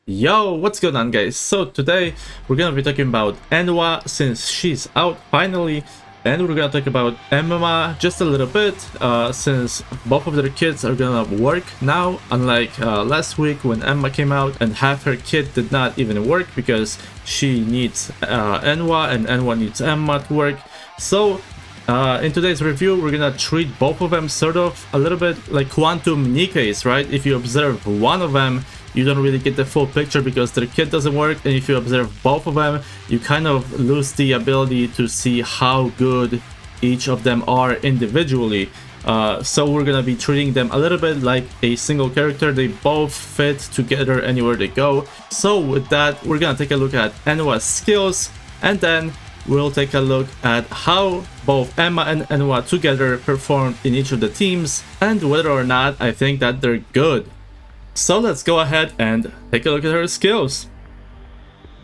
Yo, what's going on, guys? So today we're gonna be talking about Eunhwa since she's out finally, and we're gonna talk about Emma just a little bit since both of their kids are gonna work now, unlike last week when Emma came out and half her kid did not even work because she needs Eunhwa and Eunhwa needs Emma to work. So in today's review, we're gonna treat both of them sort of a little bit like quantum NIKKEs, right? If you observe one of them, you don't really get the full picture because their kit doesn't work, and if you observe both of them, you kind of lose the ability to see how good each of them are individually. So we're gonna be treating them a little bit like a single character. They both fit together anywhere they go. So with that, we're gonna take a look at Eunhwa's skills, and then we'll take a look at how both Emma and Eunhwa together performed in each of the teams, and whether or not I think that they're good. So let's go ahead and take a look at her skills.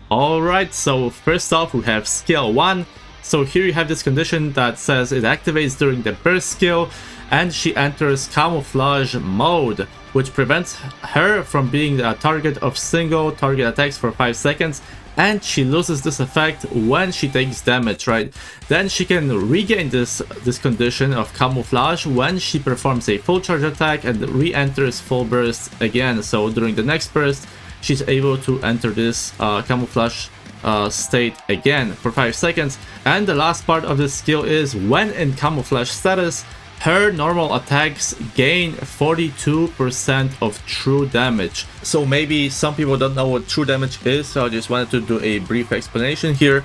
Alright, so first off we have skill 1. So here you have this condition that says it activates during the burst skill, and she enters camouflage mode, which prevents her from being a target of single target attacks for 5 seconds, and she loses this effect when she takes damage, right? Then she can regain this condition of camouflage when she performs a full charge attack and re-enters full burst again. So during the next burst, she's able to enter this camouflage state again for 5 seconds. And the last part of this skill is when in camouflage status, her normal attacks gain 42% of true damage. So maybe some people don't know what true damage is, so I just wanted to do a brief explanation here.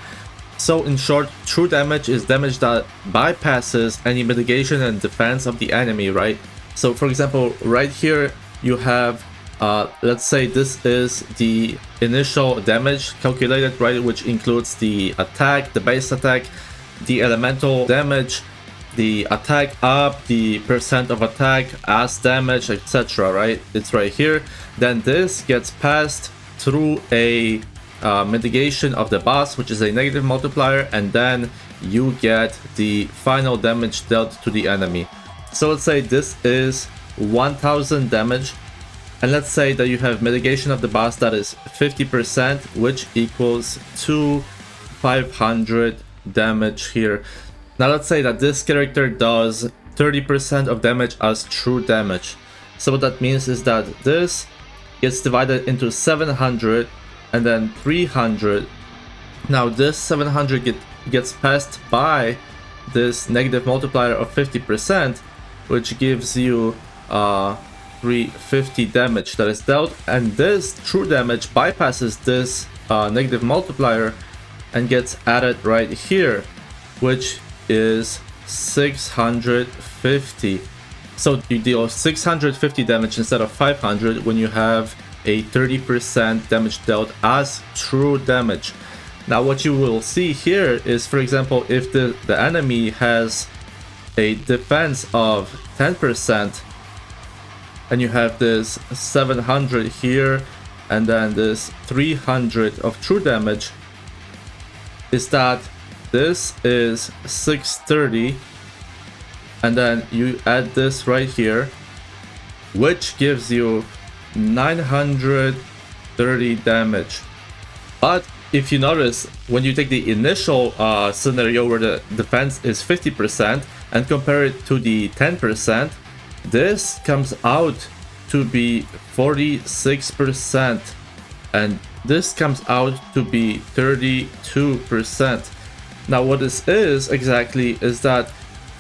So in short, true damage is damage that bypasses any mitigation and defense of the enemy, right? So for example, right here you have, let's say this is the initial damage calculated, right? Which includes the attack, the base attack, the elemental damage, the attack up, the percent of attack as damage, etc., right? It's right here. Then this gets passed through a mitigation of the boss, which is a negative multiplier, and then you get the final damage dealt to the enemy. So let's say this is 1000 damage, and let's say that you have mitigation of the boss that is 50%, which equals to 500 damage here. Now let's say that this character does 30% of damage as true damage. So what that means is that this gets divided into 700 and then 300. Now this 700 gets passed by this negative multiplier of 50%, which gives you 350 damage that is dealt, and this true damage bypasses this negative multiplier and gets added right here, which is 650. So you deal 650 damage instead of 500 when you have a 30% damage dealt as true damage. Now what you will see here is, for example, if the enemy has a defense of 10% and you have this 700 here and then this 300 of true damage, is that this is 630, and then you add this right here, which gives you 930 damage. But if you notice, when you take the initial scenario where the defense is 50% and compare it to the 10%, this comes out to be 46%, and this comes out to be 32%. Now what this is exactly is that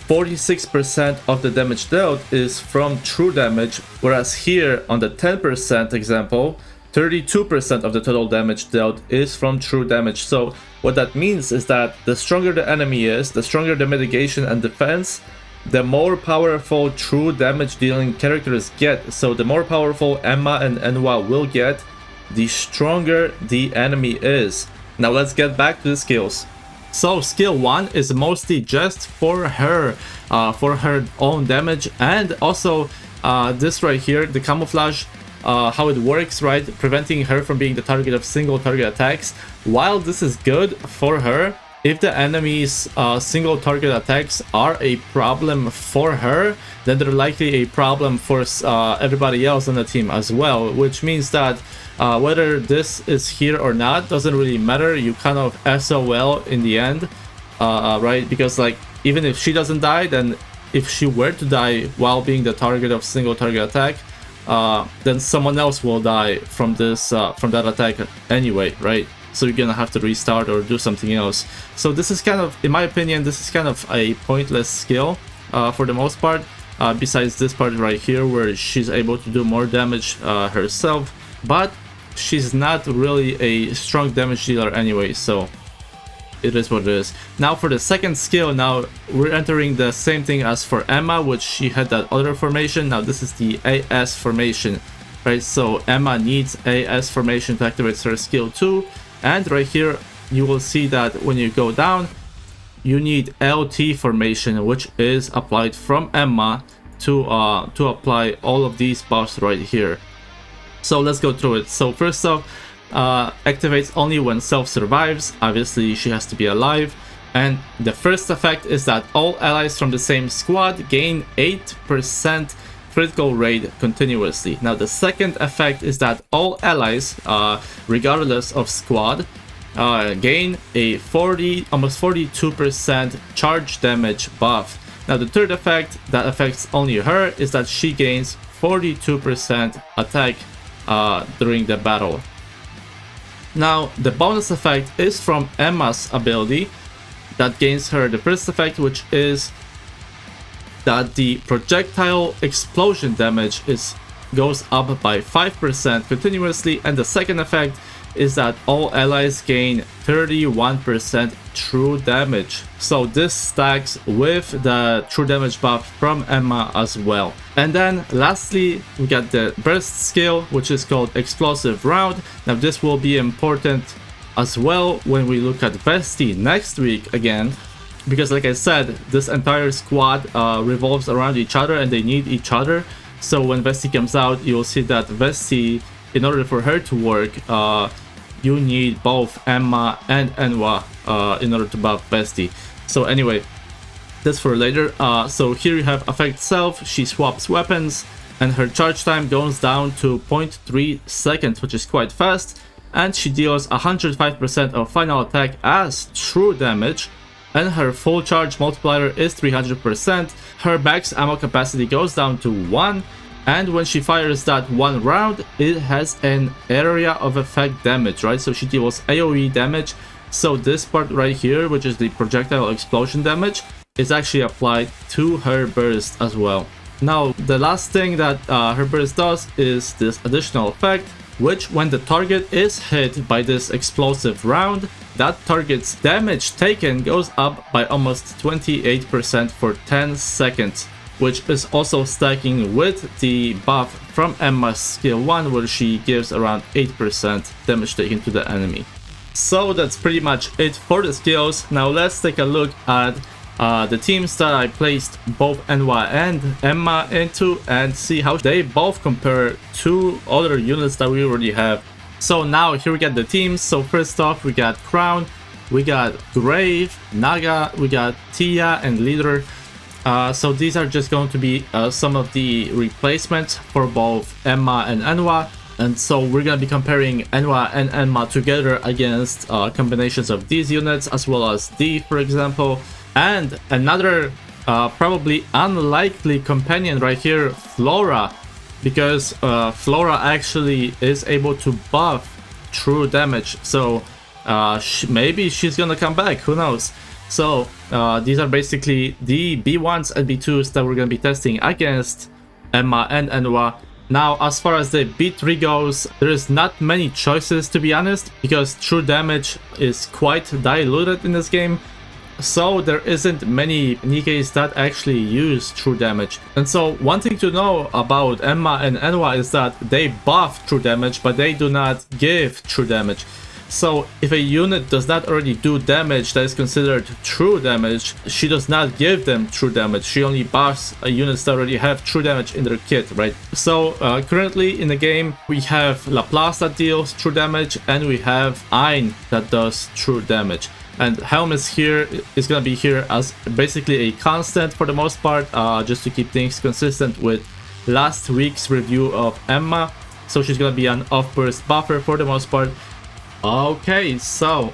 46% of the damage dealt is from true damage, whereas here on the 10% example, 32% of the total damage dealt is from true damage. So what that means is that the stronger the enemy is, the stronger the mitigation and defense, the more powerful true damage dealing characters get. So the more powerful Emma and Eunhwa will get, the stronger the enemy is. Now let's get back to the skills. So skill 1 is mostly just for her own damage, and also this right here, the camouflage, how it works, right? Preventing her from being the target of single target attacks. While this is good for her, if the enemy's single target attacks are a problem for her, then they're likely a problem for everybody else on the team as well, which means that whether this is here or not doesn't really matter. You kind of SOL in the end, right? Because like even if she doesn't die, then if she were to die while being the target of single target attack, then someone else will die from this from that attack anyway, right? So you're gonna have to restart or do something else. So this is kind of, in my opinion, this is kind of a pointless skill for the most part, besides this part right here where she's able to do more damage herself, but she's not really a strong damage dealer anyway, so it is what it is. Now for the second skill, now we're entering the same thing as for Emma, which she had that other formation. Now this is the AS formation, right? So Emma needs AS formation to activate her skill 2. And right here, you will see that when you go down, you need LT formation, which is applied from Emma to apply all of these buffs right here. So let's go through it. So first off, activates only when self survives. Obviously, she has to be alive. And the first effect is that all allies from the same squad gain 8% critical rate continuously. Now the second effect is that all allies, regardless of squad, gain a almost 42% charge damage buff. Now the third effect that affects only her is that she gains 42% attack during the battle. Now the bonus effect is from Emma's ability that gains her the first effect, which is that the projectile explosion damage goes up by 5% continuously, and the second effect is that all allies gain 31% true damage. So this stacks with the true damage buff from Emma as well. And then lastly, we got the burst skill, which is called explosive round. Now this will be important as well when we look at Vesti next week again, because like I said, this entire squad revolves around each other and they need each other. So when Vesti comes out, you'll see that Vesti, in order for her to work, you need both Emma and Eunhwa in order to buff Vesti. So anyway, that's for later. So here you have affect self. She swaps weapons and her charge time goes down to 0.3 seconds, which is quite fast. And she deals 105% of final attack as true damage. And her full charge multiplier is 300%. Her max ammo capacity goes down to 1. And when she fires that one round, it has an area of effect damage, right? So she deals AoE damage. So this part right here, which is the projectile explosion damage, is actually applied to her burst as well. Now, the last thing that her burst does is this additional effect, which when the target is hit by this explosive round, that target's damage taken goes up by almost 28% for 10 seconds. Which is also stacking with the buff from Emma's skill 1, where she gives around 8% damage taken to the enemy. So that's pretty much it for the skills. Now let's take a look at the teams that I placed both Eunhwa and Emma into and see how they both compare to other units that we already have. So now here we got the teams. So first off, we got Crown, we got Grave, Naga, we got Tia and Leader. So these are just going to be some of the replacements for both Emma and Eunhwa. And so we're going to be comparing Eunhwa and Emma together against combinations of these units, as well as D, for example. And another probably unlikely companion right here, Flora, because Flora actually is able to buff true damage. So maybe she's going to come back, who knows. So these are basically the B1s and B2s that we're going to be testing against Emma and Eunhwa. Now, as far as the B3 goes, there is not many choices, to be honest, because true damage is quite diluted in this game. So there isn't many NIKKEs that actually use true damage. And so one thing to know about Emma and Eunhwa is that they buff true damage, but they do not give true damage. So if a unit does not already do damage that is considered true damage, she does not give them true damage. She only buffs units that already have true damage in their kit, right? So currently in the game, we have Laplace that deals true damage, and we have Ein that does true damage. And Helm is gonna be here as basically a constant for the most part, just to keep things consistent with last week's review of Emma. So she's gonna be an off-burst buffer for the most part. Okay, so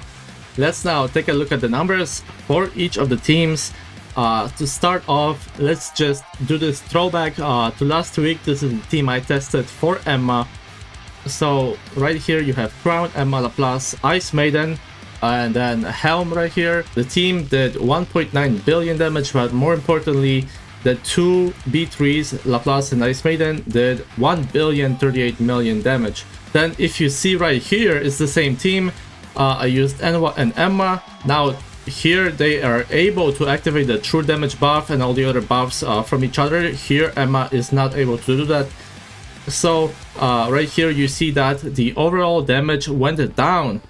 let's now take a look at the numbers for each of the teams. To start off, let's just do this throwback to last week. This is the team I tested for Emma. So right here you have Crown, Emma, Laplace, Ice Maiden, and then Helm right here. The team did 1.9 billion damage, but more importantly, the two B3s, Laplace and Ice Maiden, did 1,038 million damage. Then if you see right here, it's the same team. I used Eunhwa and Emma. Now here they are able to activate the true damage buff and all the other buffs from each other. Here Emma is not able to do that. So right here you see that the overall damage went down.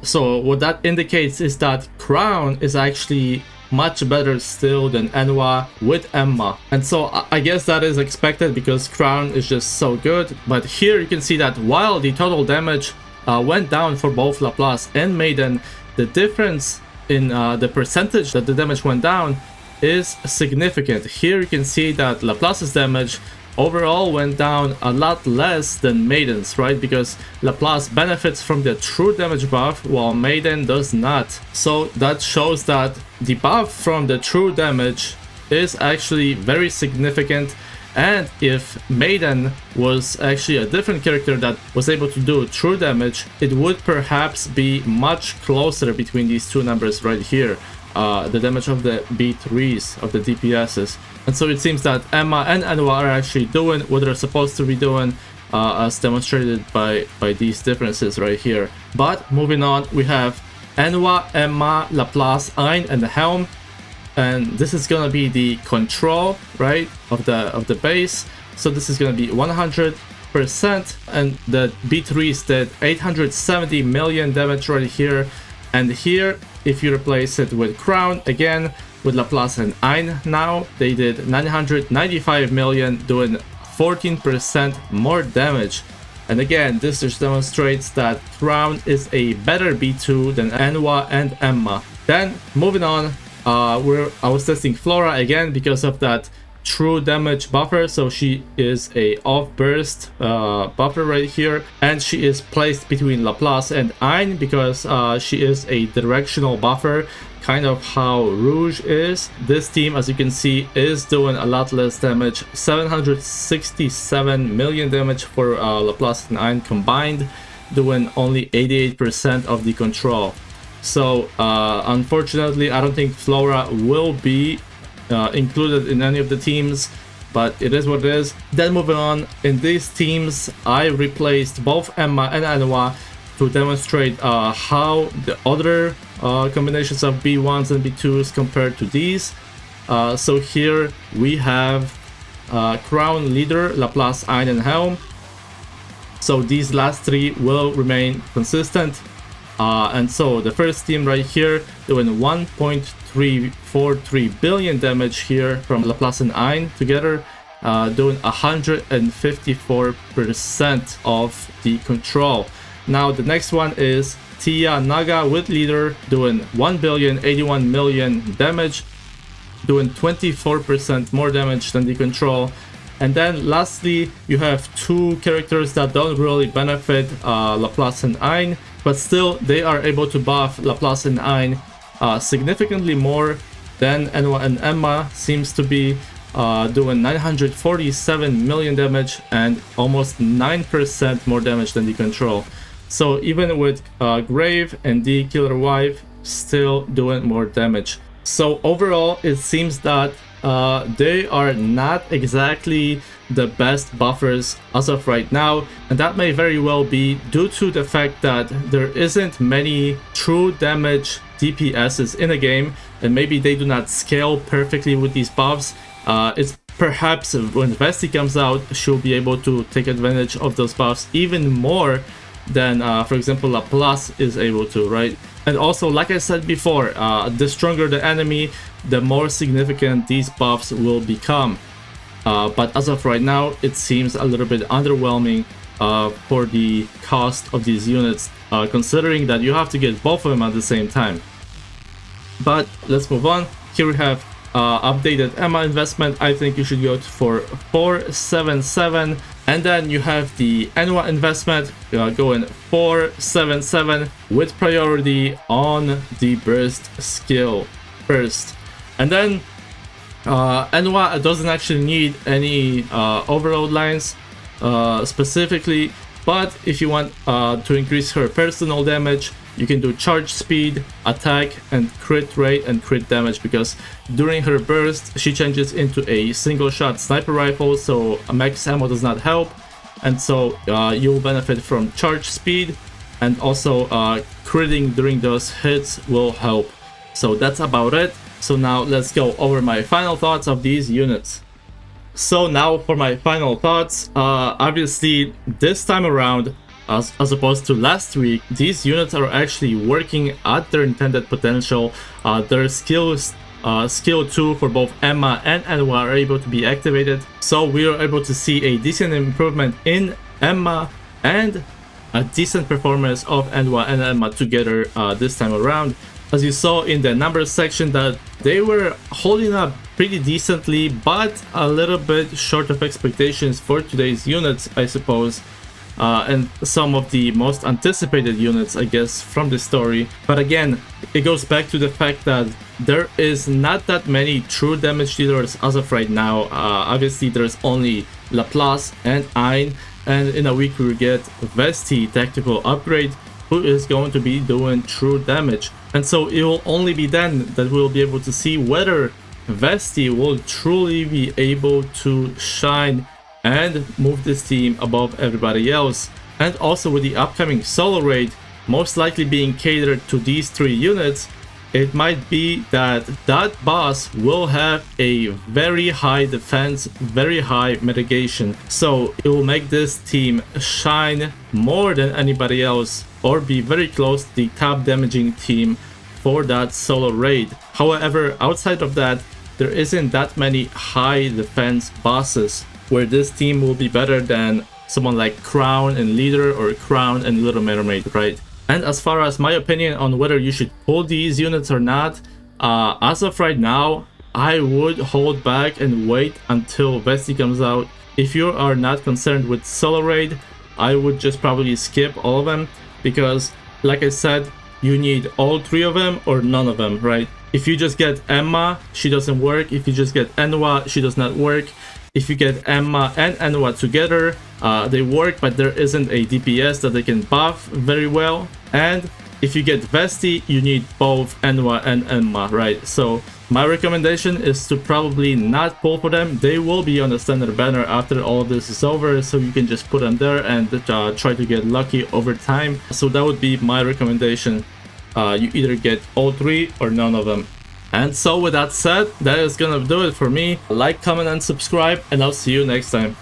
So what that indicates is that Crown is actually much better still than Eunhwa with Emma. And so I guess that is expected because Crown is just so good. But here you can see that while the total damage went down for both Laplace and Maiden, the difference in the percentage that the damage went down is significant. Here you can see that Laplace's damage overall went down a lot less than Maiden's, right? Because Laplace benefits from the true damage buff while Maiden does not. So that shows that the buff from the true damage is actually very significant. And if Maiden was actually a different character that was able to do true damage, it would perhaps be much closer between these two numbers right here. The damage of the B3s, of the DPSs. And so it seems that Emma and Eunhwa are actually doing what they're supposed to be doing, as demonstrated by these differences right here. But moving on, we have Eunhwa, Emma, Laplace, Ein, and the Helm. And this is gonna be the control, right, of the base. So this is gonna be 100%, and the B3s did 870 million damage right here. And here, if you replace it with Crown, again, with Laplace and Ein now, they did 995 million, doing 14% more damage. And again, this just demonstrates that Crown is a better B2 than Eunhwa and Emma. Then, moving on, I was testing Flora again because of that true damage buffer. So she is a off burst buffer right here, and she is placed between Laplace and Ein because she is a directional buffer, kind of how Rouge is. This team, as you can see, is doing a lot less damage, 767 million damage for Laplace and Ein combined, doing only 88% of the control. So unfortunately, I don't think Flora will be included in any of the teams, but it is what it is. Then moving on, in these teams I replaced both Emma and Eunhwa to demonstrate how the other combinations of B1s and B2s compared to these. So here we have Crown, Leader, Laplace, Ein, and Helm. So these last three will remain consistent. And so the first team right here doing 1.343 billion damage here from Laplace and Ein together, doing 154% of the control. Now the next one is Tia Naga with Leader doing 1,081 million damage, doing 24% more damage than the control. And then lastly, you have two characters that don't really benefit Laplace and Ein, but still they are able to buff Laplace and Ein significantly more than Eunhwa and Emma seems to be, doing 947 million damage and almost 9% more damage than the control. So even with Grave and the Killer Wife still doing more damage. So overall, it seems that they are not exactly the best buffers as of right now, and that may very well be due to the fact that there isn't many true damage DPSs in the game, and maybe they do not scale perfectly with these buffs. It's perhaps when Vesti comes out, she'll be able to take advantage of those buffs even more than for example Laplace is able to, right? And also, like I said before, the stronger the enemy, the more significant these buffs will become. But as of right now, it seems a little bit underwhelming for the cost of these units, considering that you have to get both of them at the same time. But let's move on. Here we have updated Emma investment. I think you should go for 477, and then you have the Eunhwa investment going 477 with priority on the burst skill first. And then Eunhwa doesn't actually need any overload lines specifically, but if you want to increase her personal damage, you can do charge speed, attack, and crit rate and crit damage, because during her burst she changes into a single shot sniper rifle, so max ammo does not help, and so you'll benefit from charge speed, and also critting during those hits will help. So that's about it. So now let's go over my final thoughts of these units. So now for my final thoughts, obviously this time around, as opposed to last week, these units are actually working at their intended potential. Their skill 2 for both Emma and Eunhwa are able to be activated, so we are able to see a decent improvement in Emma and a decent performance of Eunhwa and Emma together this time around. As you saw in the numbers section, that they were holding up pretty decently, but a little bit short of expectations for today's units, I suppose. And some of the most anticipated units, I guess, from the story. But again, it goes back to the fact that there is not that many true damage dealers as of right now. Obviously, there's only Laplace and Ein, and in a week we will get Vesti tactical upgrade, who is going to be doing true damage. And so it will only be then that we'll be able to see whether Vesti will truly be able to shine and move this team above everybody else. And also with the upcoming solo raid most likely being catered to these 3 units, it might be that that boss will have a very high defense, very high mitigation, so it will make this team shine more than anybody else, or be very close to the top damaging team for that solo raid. However, outside of that, there isn't that many high defense bosses where this team will be better than someone like Crown and Leader or Crown and Little Mermaid, right? And as far as my opinion on whether you should pull these units or not, as of right now, I would hold back and wait until Vesti comes out. If you are not concerned with solo raid, I would just probably skip all of them, because like I said, you need all 3 of them or none of them, right? If you just get Emma, she doesn't work. If you just get Eunhwa, she does not work. If you get Emma and Eunhwa together, they work, but there isn't a DPS that they can buff very well. And if you get Vesti, you need both Eunhwa and Emma, right? So my recommendation is to probably not pull for them. They will be on the standard banner after all of this is over, so you can just put them there and try to get lucky over time. So that would be my recommendation. You either get all 3 or none of them. And so with that said, that is gonna do it for me. Like, comment, and subscribe, and I'll see you next time.